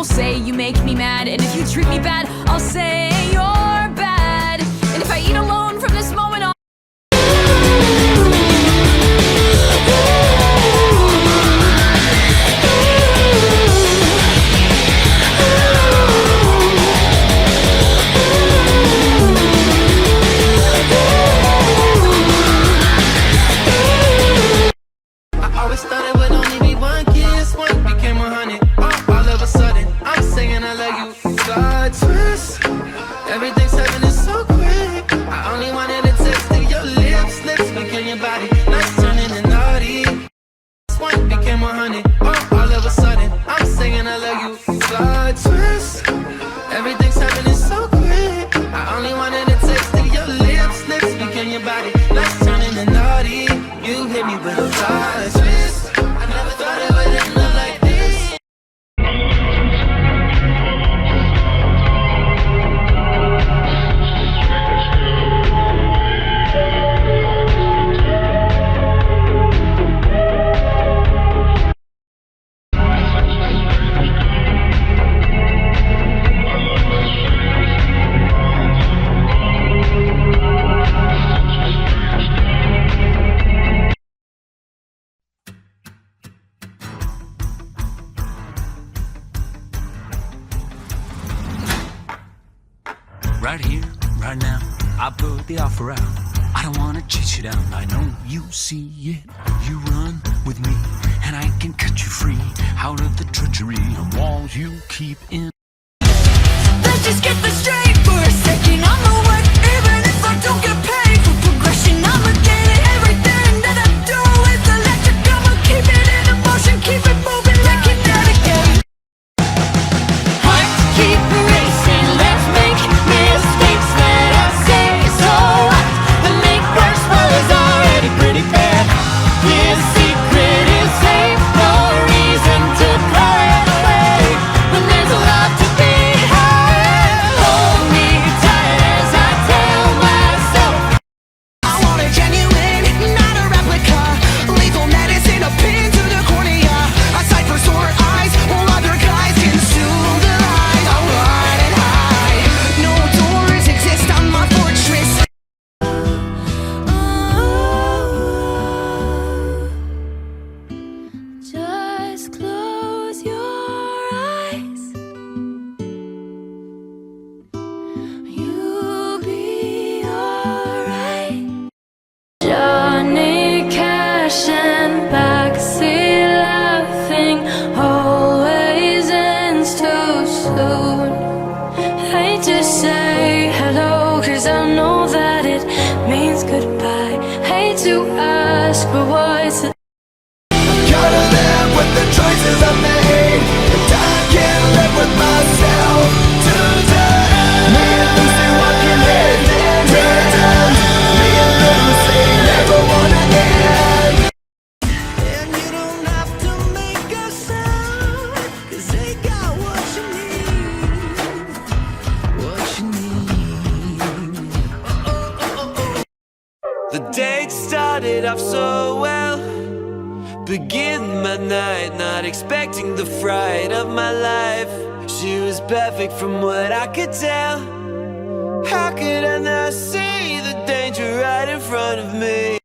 will say you make me mad, and if you treat me bad, I'll say you're bad. And if I eat alone from this moment on, everything's happening so quick. I only wanted a taste of your lips. Lips became your body. Nights turning to naughty. This one became 100. Oh, all of a sudden, I'm singing I love you. Slide twist. Everything's happening so quick. I only wanted a taste of your lips. Lips became your body. Nights turning to naughty. You hit me with a slide twist. I never thought it would end up like this. Right here, right now, I put the offer out. I don't wanna chase you down, I know you see it. You run with me, and I can cut you free out of the treachery of walls you keep in. Let's just get this straight for a second. I'ma work even if I don't get paid for progression. I'ma get it, everything that I do is electric. I'ma keep it in motion, keep it moving like kinetic. Heart keep racing, let's make mistakes that I say so what? The make worse was already pretty bad. This secret is safe, no reason to cry away when there's a lot to be had. Hold me tight as I tell myself I want a genuine, not a replica. Lethal medicine, a pin to the cornea. A sight for sore eyes, while other guys consume the lies. I'll run and hide. No doors exist on my fortress. Just close your eyes. You'll be alright. Johnny Cash and Bassy laughing always ends too soon. Hate to say hello, 'cause I know that it means goodbye. Hate to ask, but what's the Gotta live with the choices I made, and I can't live with myself today. Me and Lucy walking hand in hand. Me and Lucy never wanna end. And you don't have to make a sound, 'cause they got what you need. What you need. The date started off so well. Begin my night, not expecting the fright of my life. She was perfect from what I could tell. How could I not see the danger right in front of me?